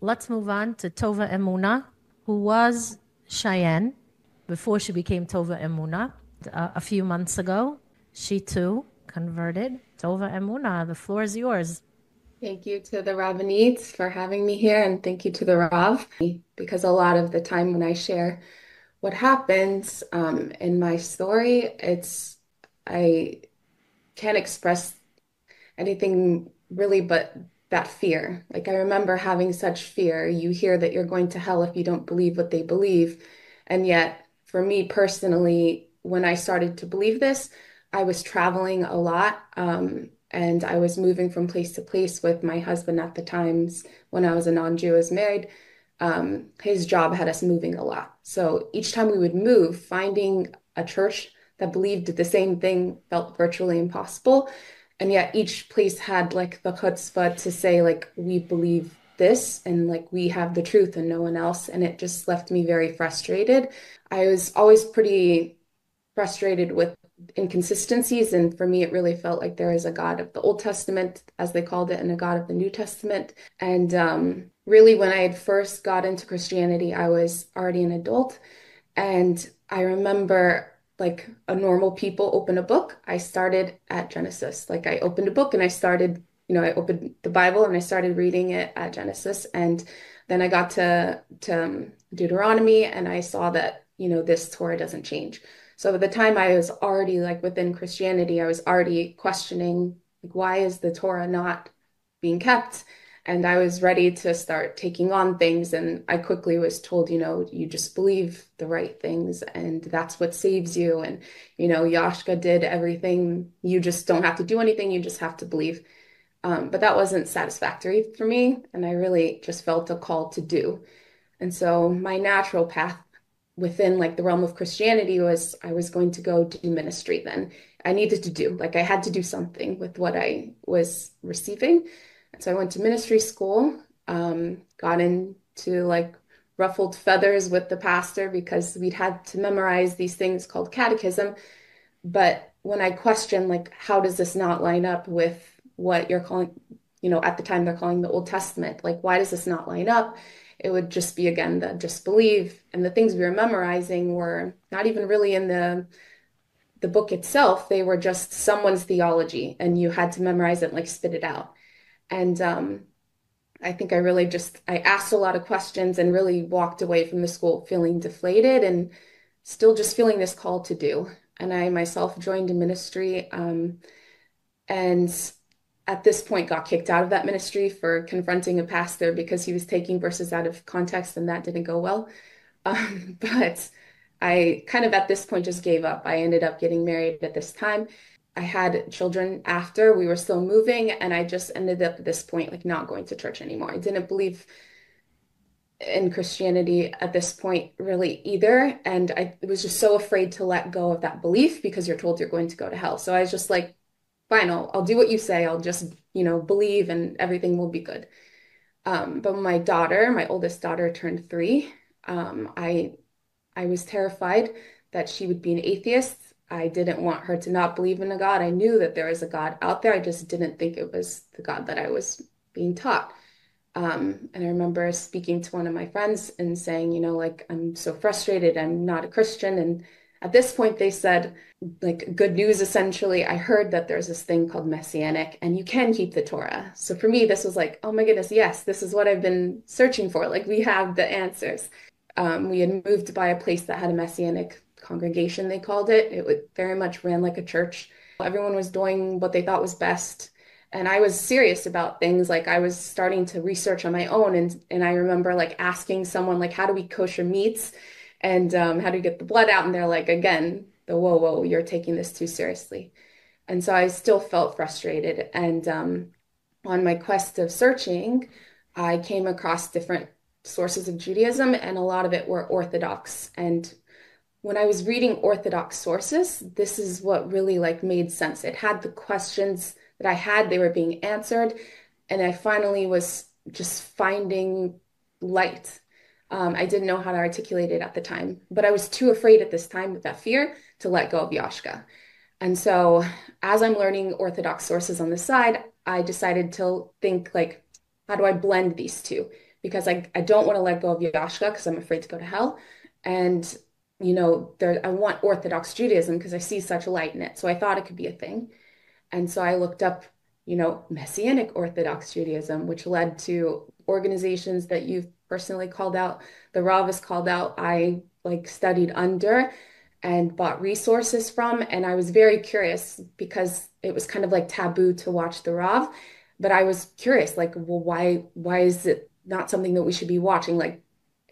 let's move on to Tova-Emuna, who was Cheyenne before she became Tova-Emuna. A few months ago, she too converted. Tova-Emuna, the floor is yours. Thank you to the Rabbinites for having me here, and thank you to the Rav, because a lot of the time when I share what happens in my story, I can't express anything really but that fear. Like I remember having such fear. You hear that you're going to hell if you don't believe what they believe. And yet, for me personally, when I started to believe this, I was traveling a lot. And I was moving from place to place with my husband at the times when I was a non-Jew, I was married. His job had us moving a lot. So each time we would move, finding a church that believed the same thing felt virtually impossible. And yet each place had like the chutzpah to say like we believe this and like we have the truth and no one else. And it just left me very frustrated. I was always pretty frustrated with inconsistencies. And for me, it really felt like there is a God of the Old Testament, as they called it, and a God of the New Testament. And really, when I had first got into Christianity, I was already an adult. And I remember like a normal people open a book. I started at Genesis. Like I opened a book and I started, I opened the Bible and I started reading it at Genesis. And then I got to Deuteronomy and I saw that, this Torah doesn't change. So by the time I was already like within Christianity, I was already questioning like why is the Torah not being kept? And I was ready to start taking on things. And I quickly was told, you just believe the right things and that's what saves you. And, Yashka did everything. You just don't have to do anything. You just have to believe. But that wasn't satisfactory for me. And I really just felt a call to do. And so my natural path within like the realm of Christianity was I was going to go do ministry then. I needed to do, like I had to do something with what I was receiving. And so I went to ministry school, got into like ruffled feathers with the pastor because we'd had to memorize these things called catechism. But when I questioned like, how does this not line up with what you're calling, at the time they're calling the Old Testament, like why does this not line up? It would just be again the just believe. And the things we were memorizing were not even really in the book itself. They were just someone's theology, and you had to memorize it and like spit it out. And I think I asked a lot of questions and really walked away from the school feeling deflated and still just feeling this call to do. And I myself joined a ministry and at this point got kicked out of that ministry for confronting a pastor because he was taking verses out of context and that didn't go well. But I kind of at this point just gave up. I ended up getting married at this time. I had children after we were still moving, and I just ended up at this point like not going to church anymore. I didn't believe in Christianity at this point really either. And I was just so afraid to let go of that belief because you're told you're going to go to hell. So I was just like, fine, I'll do what you say. I'll just, believe and everything will be good. But when my oldest daughter turned 3, I was terrified that she would be an atheist. I didn't want her to not believe in a God. I knew that there was a God out there. I just didn't think it was the God that I was being taught. And I remember speaking to one of my friends and saying, like, I'm so frustrated. I'm not a Christian. And at this point, they said, like, good news, essentially. I heard that there's this thing called Messianic and you can keep the Torah. So for me, this was like, oh my goodness, yes, this is what I've been searching for. Like, we have the answers. We had moved by a place that had a Messianic congregation, they called it. Very much ran like a church. Everyone was doing what they thought was best. And I was serious about things. Like I was starting to research on my own. And I remember like asking someone, like, how do we kosher meats? And how do you get the blood out? And they're like, again, whoa, you're taking this too seriously. And so I still felt frustrated. And on my quest of searching, I came across different sources of Judaism, and a lot of it were Orthodox. And when I was reading Orthodox sources, this is what really like made sense. It had the questions that I had, they were being answered, and I finally was just finding light. I didn't know how to articulate it at the time, but I was too afraid at this time with that fear to let go of Yashka. And so as I'm learning Orthodox sources on the side, I decided to think like, how do I blend these two? because I don't want to let go of Yashka because I'm afraid to go to hell. And, you know, I want Orthodox Judaism because I see such light in it. So I thought it could be a thing. And so I looked up, you know, Messianic Orthodox Judaism, which led to organizations that you've personally called out, the Rav is called out. I like studied under and bought resources from. And I was very curious because it was kind of like taboo to watch the Rav. But I was curious, like, well, why is it not something that we should be watching? Like,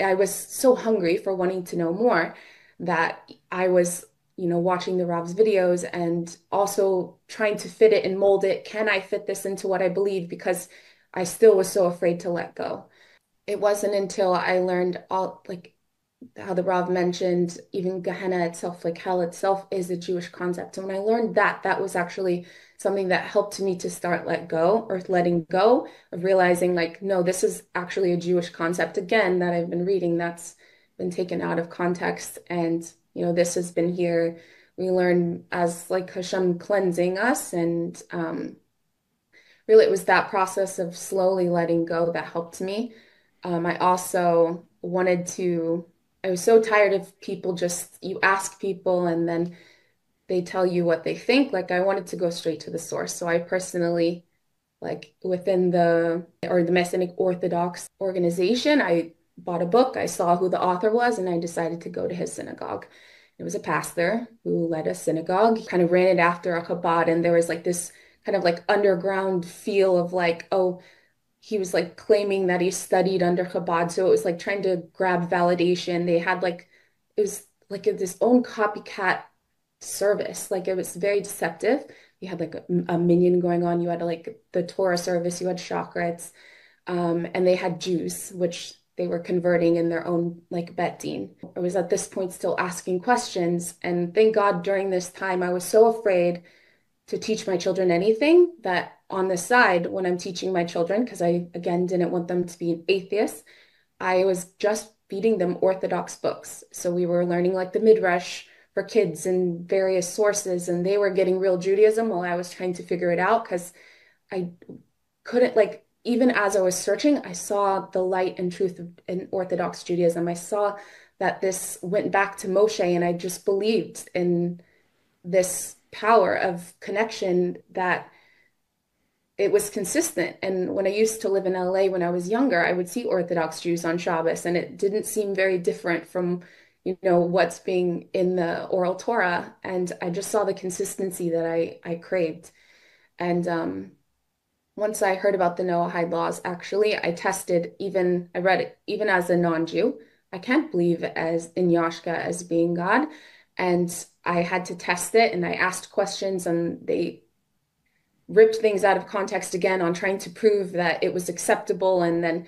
I was so hungry for wanting to know more that I was, you know, watching the Rav's videos and also trying to fit it and mold it. Can I fit this into what I believe? Because I still was so afraid to let go. It wasn't until I learned all, like, how the Rav mentioned, even Gehenna itself, like hell itself, is a Jewish concept. And when I learned that, that was actually something that helped me to start letting go of realizing, like, no, this is actually a Jewish concept again that I've been reading that's been taken out of context. And, you know, this has been here. We learn as like Hashem cleansing us. And really, it was that process of slowly letting go that helped me. I also wanted to, I was so tired of people just, you ask people and then they tell you what they think. Like, I wanted to go straight to the source. So I personally, like within the Messianic Orthodox organization, I bought a book. I saw who the author was and I decided to go to his synagogue. It was a pastor who led a synagogue. He kind of ran it after a Chabad, and there was like this kind of like underground feel of like, oh, he was like claiming that he studied under Chabad. So it was like trying to grab validation. They had like, it was like this own copycat service. Like it was very deceptive. You had like a minyan going on. You had like the Torah service. You had chakras, and they had Jews, which they were converting in their own like bet din. I was at this point still asking questions, and thank God during this time I was so afraid to teach my children anything that on the side when I'm teaching my children, because I again didn't want them to be atheists, I was just feeding them Orthodox books. So we were learning like the Midrash for kids and various sources, and they were getting real Judaism while I was trying to figure it out because I couldn't, like, even as I was searching, I saw the light and truth in Orthodox Judaism. I saw that this went back to Moshe, and I just believed in this power of connection that it was consistent. And when I used to live in LA when I was younger, I would see Orthodox Jews on Shabbos, and it didn't seem very different from, you know, what's being in the oral Torah. And I just saw the consistency that I craved. And once I heard about the Noahide laws, actually, I read it even as a non-Jew. I can't believe as in Yashka as being God. And I had to test it, and I asked questions, and they ripped things out of context again on trying to prove that it was acceptable. And then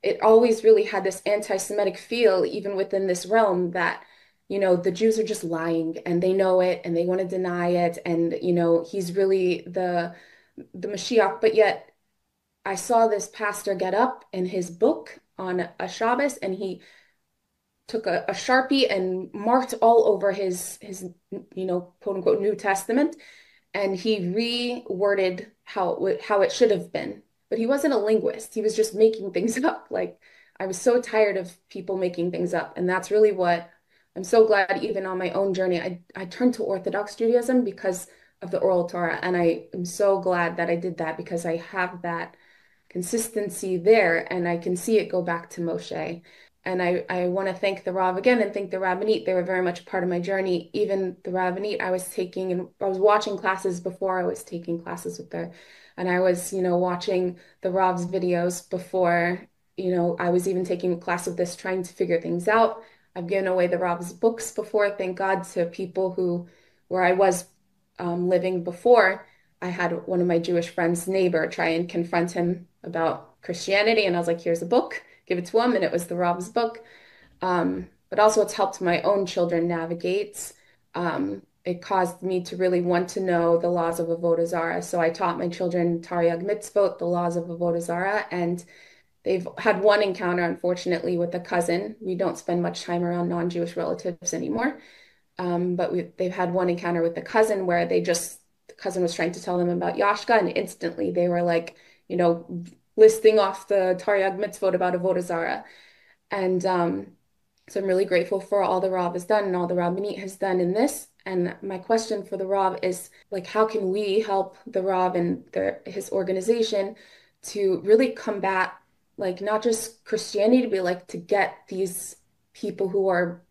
it always really had this anti-Semitic feel, even within this realm, that, you know, the Jews are just lying and they know it and they want to deny it. And, you know, he's really the Mashiach. But yet I saw this pastor get up in his book on a Shabbos, and he took a Sharpie and marked all over his you know, quote unquote New Testament, and he reworded how it should have been. But he wasn't a linguist. He was just making things up. Like, I was so tired of people making things up. And that's really what I'm so glad, even on my own journey, I turned to Orthodox Judaism because of the oral Torah. And I am so glad that I did that because I have that consistency there, and I can see it go back to Moshe. And I want to thank the Rav again and thank the Rabbinite. They were very much a part of my journey. Even the Rabbinite I was taking, and I was watching classes before I was taking classes with her. And I was, you know, watching the Rav's videos before, you know, I was even taking a class with this, trying to figure things out. I've given away the Rav's books before, thank God, to people where I was living before. I had one of my Jewish friends' neighbor try and confront him about Christianity. And I was like, here's a book, give it to him. And it was the Rav's book. But also it's helped my own children navigate. It caused me to really want to know the laws of Avodah Zarah. So I taught my children Taryag Mitzvot, the laws of Avodah Zarah, and they've had one encounter, unfortunately, with a cousin. We don't spend much time around non-Jewish relatives anymore. But they've had one encounter with the cousin where the cousin was trying to tell them about Yashka, and instantly they were like, you know, listing off the Taryag mitzvot about avodah zarah. And so I'm really grateful for all the Rav has done and all the Rabbanit has done in this. And my question for the Rav is, like, how can we help the Rav and his organization to really combat, like, not just Christianity, but like to get these people who are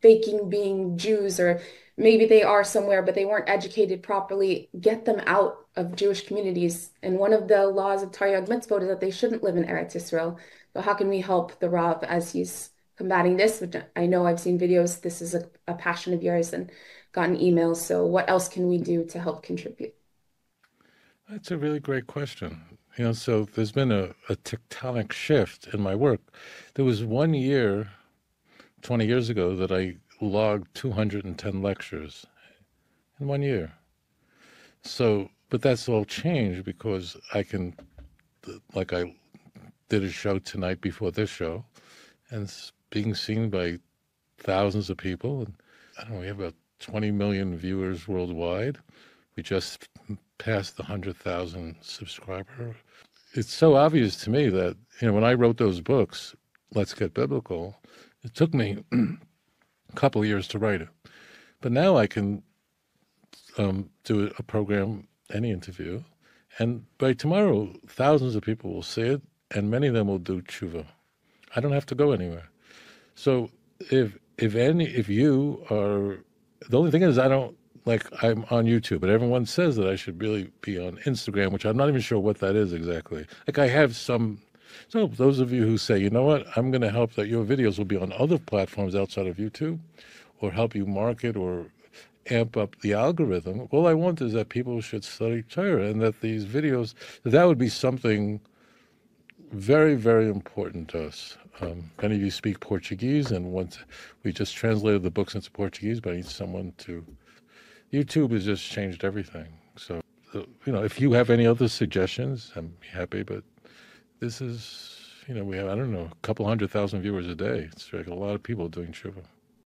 faking being Jews, or maybe they are somewhere, but they weren't educated properly, get them out of Jewish communities. And one of the laws of Taryag mitzvot is that they shouldn't live in Eretz Yisrael. So how can we help the Rav as he's combating this? Which I know I've seen videos. This is a passion of yours and gotten emails. So what else can we do to help contribute? That's a really great question. So there's been a tectonic shift in my work. There was 1 year, 20 years ago, that I logged 210 lectures in 1 year. So, but that's all changed because I can, like I did a show tonight before this show, and it's being seen by thousands of people. And I don't know, we have about 20 million viewers worldwide. We just passed the 100,000 subscriber. It's so obvious to me that, when I wrote those books, Let's Get Biblical, it took me a couple of years to write it. But now I can do a program, any interview, and by tomorrow, thousands of people will see it, and many of them will do tshuva. I don't have to go anywhere. So if you are, the only thing is I'm on YouTube, but everyone says that I should really be on Instagram, which I'm not even sure what that is exactly. Like I have some, so those of you who say, you know what, I'm going to help that your videos will be on other platforms outside of YouTube, or help you market or amp up the algorithm. All I want is that people should study Torah, and that these videos, that would be something very, very important to us. Many of you speak Portuguese, and once we just translated the books into Portuguese, but I need someone to. YouTube has just changed everything. So, if you have any other suggestions, I'm happy. But this is, we have, I don't know, a couple 100,000 viewers a day. It's like a lot of people doing tshuva.